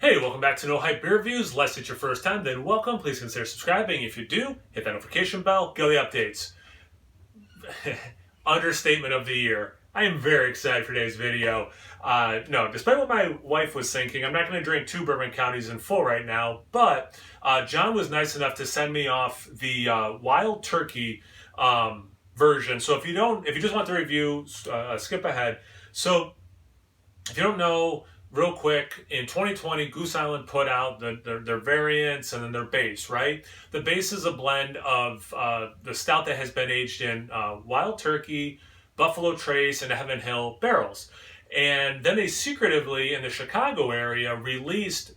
Hey, welcome back to No Hype Beer Reviews. Unless it's your first time, then welcome. Please consider subscribing. If you do, hit that notification bell, get the updates. Understatement of the year. I am very excited for today's video. No, despite what my wife was thinking, I'm not going to drink 2 Bourbon Counties in full right now, but John was nice enough to send me off the Wild Turkey version. So if you just want the review, skip ahead. So if you don't know, real quick, in 2020, Goose Island put out their variants and then their base, right? The base is a blend of the stout that has been aged in Wild Turkey, Buffalo Trace, and Heaven Hill barrels. And then they secretively, in the Chicago area, released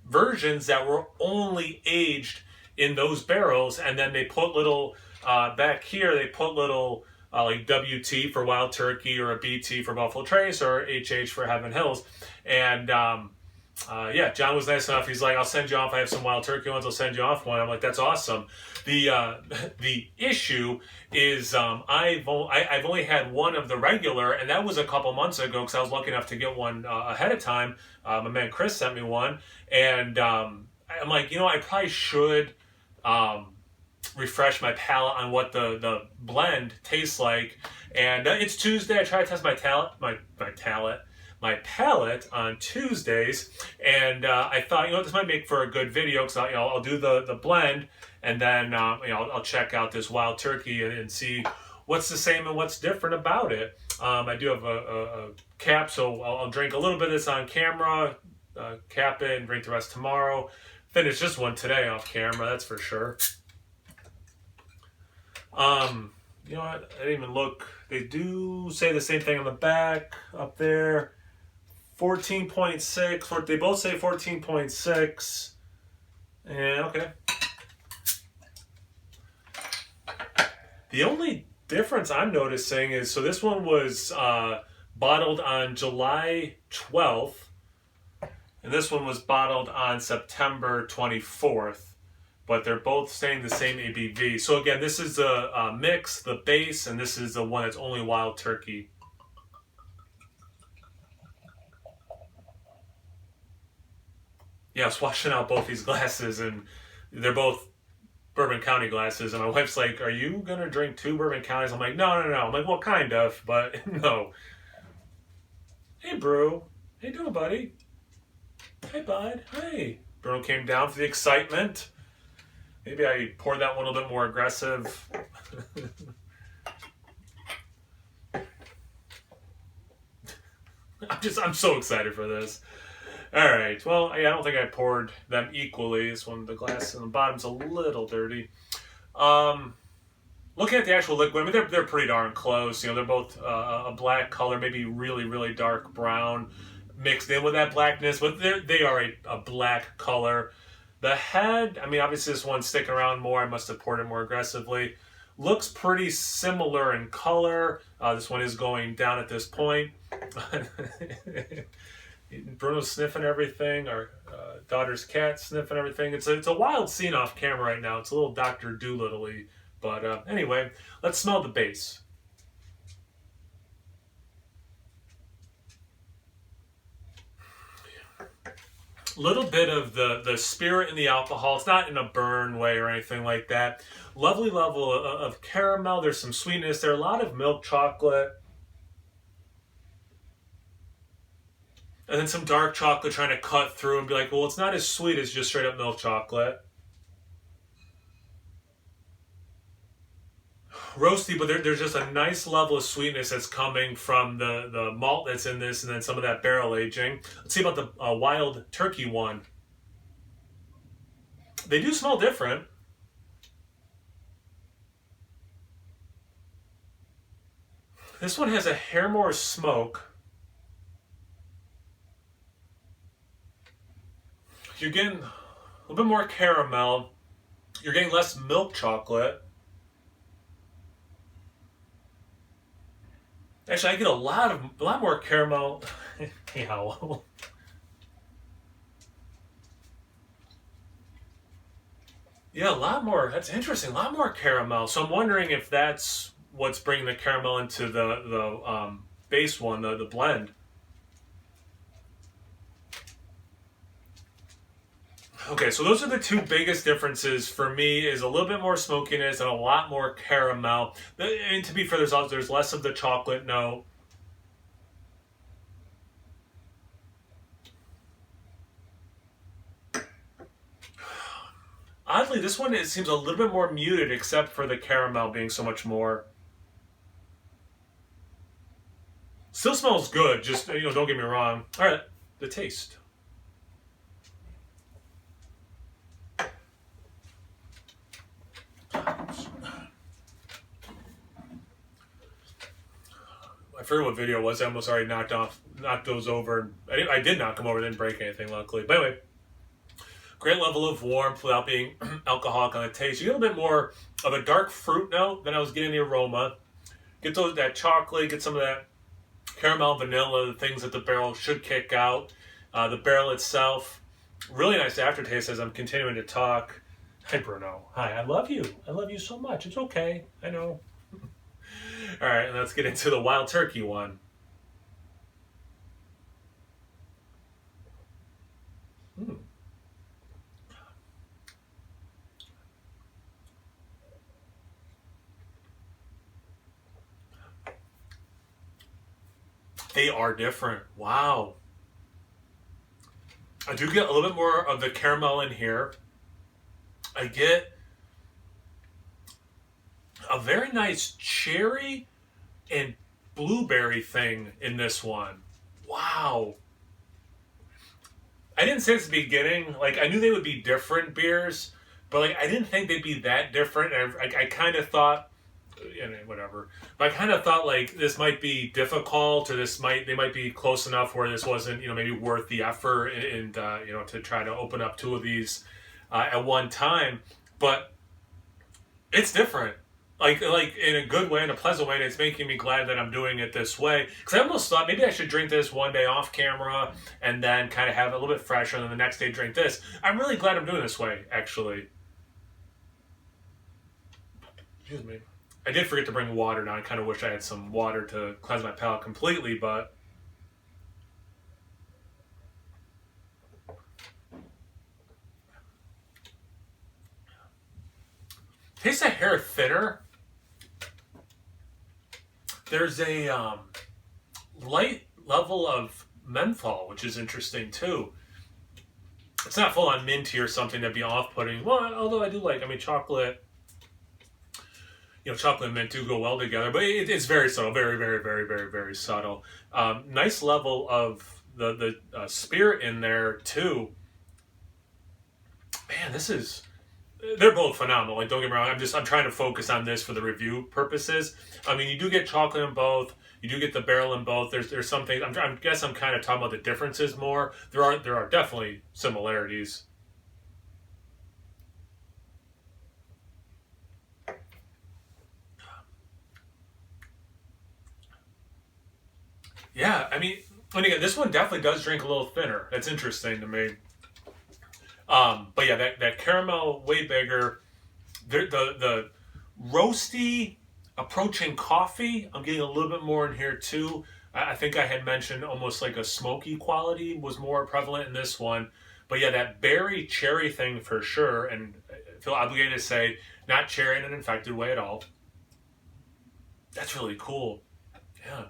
versions that were only aged in those barrels, and then they put little, back here, they put little like WT for Wild Turkey or a BT for Buffalo Trace or HH for Heaven Hills. And yeah, John was nice enough. He's like, I'll send you off. I have some Wild Turkey ones. I'll send you off one. I'm like, that's awesome. The issue is I've only had one of the regular, and that was a couple months ago because I was lucky enough to get one ahead of time. My man Chris sent me one, and I'm like, I probably should refresh my palate on what the blend tastes like. And it's Tuesday. I try to test my palate on Tuesdays, and I thought, this might make for a good video because I'll do the blend, and then I'll check out this Wild Turkey and see what's the same and what's different about it. I do have a cap, so I'll drink a little bit of this on camera, cap it, and drink the rest tomorrow. Finish this one today off camera, that's for sure. You know what? I didn't even look. They do say the same thing on the back up there. 14.6. They both say 14.6. And okay. The only difference I'm noticing is, so this one was bottled on July 12th, and this one was bottled on September 24th. But they're both saying the same ABV. So again, this is a mix, the base, and this is the one that's only Wild Turkey. Yeah, I was washing out both these glasses, and they're both Bourbon County glasses. And my wife's like, "Are you gonna drink 2 Bourbon Counties?" I'm like, "No." I'm like, "Well, kind of, but no." Hey, Brew. How you doing, buddy? Hey, bud. Hey. Bruno came down for the excitement. Maybe I poured that one a little bit more aggressive. I'm so excited for this. All right. Well, I don't think I poured them equally. This one, the glass on the bottom's a little dirty. Looking at the actual liquid, I mean, they're pretty darn close. They're both a black color, maybe really, really dark brown mixed in with that blackness, but they are a black color. The head, I mean, obviously this one's sticking around more. I must have poured it more aggressively. Looks pretty similar in color. This one is going down at this point. Bruno's sniffing everything. Our daughter's cat sniffing everything. It's a wild scene off camera right now. It's a little Dr. Dolittle-y. But anyway, let's smell the base. Little bit of the spirit in the alcohol. It's not in a burn way or anything like that. Lovely level of caramel. There's some sweetness there. A lot of milk chocolate. And then some dark chocolate trying to cut through and be like, well, it's not as sweet as just straight up milk chocolate. Roasty, but there's just a nice level of sweetness that's coming from the malt that's in this, and then some of that barrel aging. Let's see about the Wild Turkey one. They do smell different. This one has a hair more smoke. You're getting a little bit more caramel. You're getting less milk chocolate. Actually, I get a lot more caramel. Yeah. Yeah, a lot more. That's interesting. A lot more caramel. So I'm wondering if that's what's bringing the caramel into the base one, the blend. Okay, so those are the two biggest differences for me. Is a little bit more smokiness and a lot more caramel. And to be fair, there's less of the chocolate note. Oddly, this one it seems a little bit more muted, except for the caramel being so much more. Still smells good. Just don't get me wrong. All right, the taste. I forget what video it was. I almost already knocked those over. I did knock them over. Didn't break anything, luckily. But anyway, great level of warmth without being alcoholic on the taste. You get a little bit more of a dark fruit note than I was getting the aroma. Get that chocolate. Get some of that caramel, vanilla, the things that the barrel should kick out. The barrel itself, really nice aftertaste as I'm continuing to talk. Hi, Bruno. Hi, I love you. I love you so much. It's okay. I know. All right, and let's get into the wild turkey one. Mm. They are different. Wow. I do get a little bit more of the caramel in here. I get a very nice cherry and blueberry thing in this one. Wow. I didn't say this at the beginning. Like, I knew they would be different beers, but like I didn't think they'd be that different. I kind of thought, whatever. But I kind of thought like this might be difficult, or they might be close enough where this wasn't maybe worth the effort, and to try to open up two of these at one time. But it's different. Like in a good way, in a pleasant way, and it's making me glad that I'm doing it this way. Because I almost thought maybe I should drink this one day off camera and then kind of have it a little bit fresher, and then the next day drink this. I'm really glad I'm doing this way, actually. Excuse me. I did forget to bring water now. I kind of wish I had some water to cleanse my palate completely, but tastes a hair thinner. There's a light level of menthol, which is interesting too. It's not full on minty or something that'd be off-putting. Well, although I do chocolate. Chocolate and mint do go well together, but it's very subtle, very, very, very, very, very subtle. Nice level of the spirit in there too. Man, they're both phenomenal. Like, don't get me wrong. I'm trying to focus on this for the review purposes. I mean, you do get chocolate in both. You do get the barrel in both. There's some things. I guess I'm kind of talking about the differences more. There are definitely similarities. Yeah, I mean, and again, this one definitely does drink a little thinner. That's interesting to me. But yeah, that caramel way bigger. The roasty approaching coffee. I'm getting a little bit more in here too. I think I had mentioned almost like a smoky quality was more prevalent in this one. But yeah, that berry cherry thing for sure. And I feel obligated to say, not cherry in an infected way at all. That's really cool. Yeah.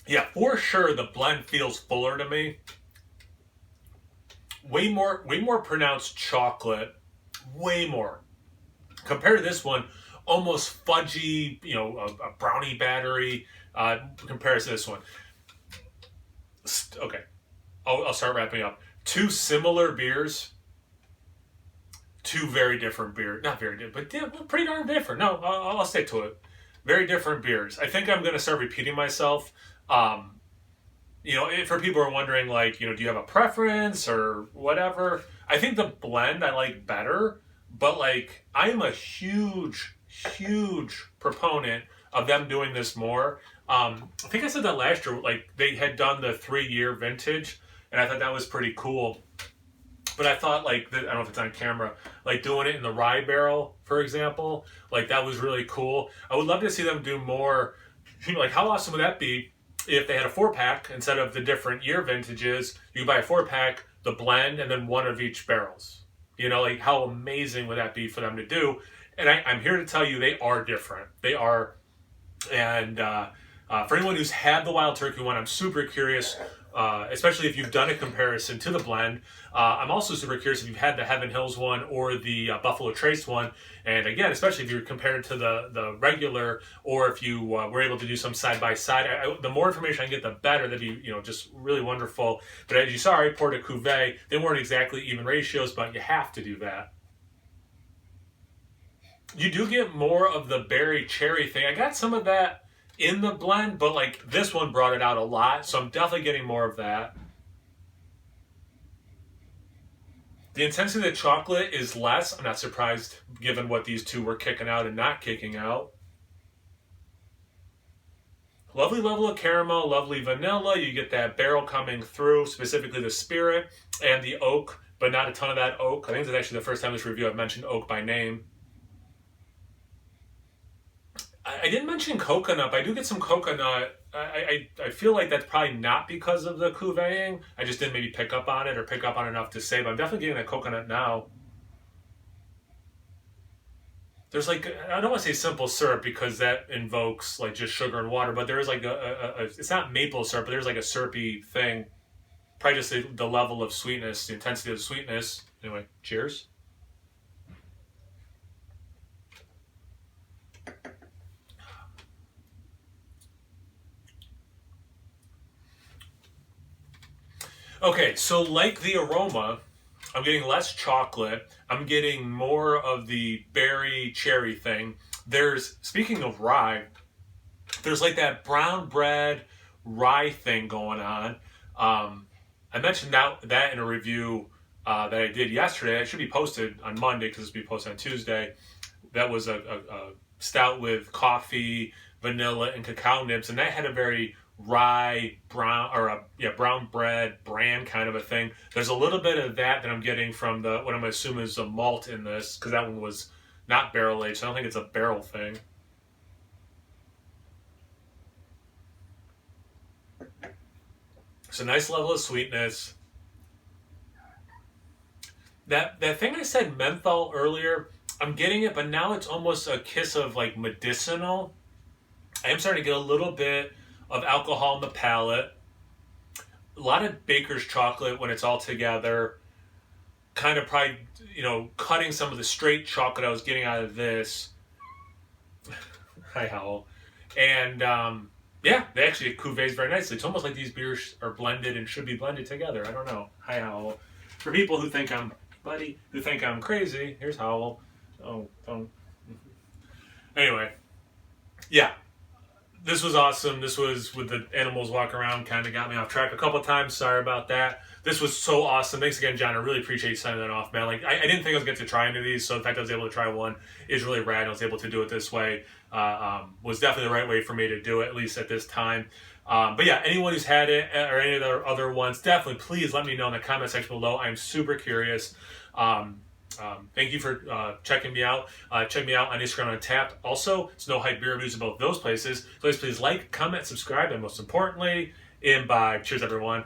Yeah, for sure the blend feels fuller to me. Way more pronounced chocolate. Way more. Compared to this one, almost fudgy, a brownie battery, compared to this one. Okay, I'll start wrapping up. Two similar beers, two very different beers. Not very different, but pretty darn different. No, I'll stick to it. Very different beers. I think I'm going to start repeating myself. For people who are wondering, like, do you have a preference or whatever? I think the blend I like better, but like, I am a huge, huge proponent of them doing this more. I think I said that last year, like, they had done the 3-year vintage, and I thought that was pretty cool. But I thought, like, I don't know if it's on camera, like doing it in the rye barrel, for example, like that was really cool. I would love to see them do more. Like, how awesome would that be if they had a 4-pack, instead of the different year vintages, you could buy a 4-pack, the blend, and then one of each barrels. You know, like how amazing would that be for them to do? And I'm here to tell you they are different. They are, and for anyone who's had the Wild Turkey one, I'm super curious, especially if you've done a comparison to the blend. I'm also super curious if you've had the Heaven Hills one or the Buffalo Trace one. And again, especially if you're compared to the regular, or if you were able to do some side-by-side. The more information I can get, the better. That'd be, just really wonderful. But as you saw, I poured a cuvee. They weren't exactly even ratios, but you have to do that. You do get more of the berry cherry thing. I got some of that in the blend, but like this one brought it out a lot, so I'm definitely getting more of that. The intensity of the chocolate is less. I'm not surprised given what these two were kicking out and not kicking out. Lovely level of caramel, lovely vanilla. You get that barrel coming through, specifically the spirit and the oak, but not a ton of that oak. I think this is actually the first time in this review I've mentioned oak by name. I didn't mention coconut, but I do get some coconut. I feel like that's probably not because of the cuveing. I just didn't maybe pick up on it or pick up on enough to say, but I'm definitely getting that coconut now. There's like, I don't want to say simple syrup because that invokes like just sugar and water, but there is like it's not maple syrup, but there's like a syrupy thing. Probably just the level of sweetness, the intensity of sweetness. Anyway, cheers. Okay, so like the Aroma, I'm getting less chocolate. I'm getting more of the berry cherry thing. Speaking of rye, there's like that brown bread rye thing going on. I mentioned that in a review that I did yesterday. It should be posted on Monday because it's be posted on Tuesday. That was a stout with coffee, vanilla, and cacao nibs, and that had a very rye brown bread bran kind of a thing. There's a little bit of that I'm getting from what I'm assuming is a malt in this, because that one was not barrel aged, so I don't think it's a barrel thing. It's a nice level of sweetness. That thing I said menthol earlier, I'm getting it, but now it's almost a kiss of like medicinal. I am starting to get a little bit of alcohol in the palate. A lot of baker's chocolate when it's all together. Kind of probably, cutting some of the straight chocolate I was getting out of this. Hi, Howell. And yeah, they actually cuvées very nicely. It's almost like these beers are blended and should be blended together. I don't know. Hi, Howell. For people who think I'm crazy, here's Howell. Oh, don't. Anyway, yeah. This was awesome. This was with the animals walking around, kind of got me off track a couple of times. Sorry about that. This was so awesome. Thanks again, John. I really appreciate you signing that off, man. Like, I didn't think I was going to try any of these, so the fact I was able to try one is really rad. I was able to do it this way. Was definitely the right way for me to do it, at least at this time. But yeah, anyone who's had it or any of the other ones, definitely please let me know in the comment section below. I'm super curious. Thank you for checking me out. Check me out on Instagram and Tap. Also, Snow Hype Beer Reviews at both those places. Please like, comment, subscribe, and most importantly, imbibe. Cheers, everyone.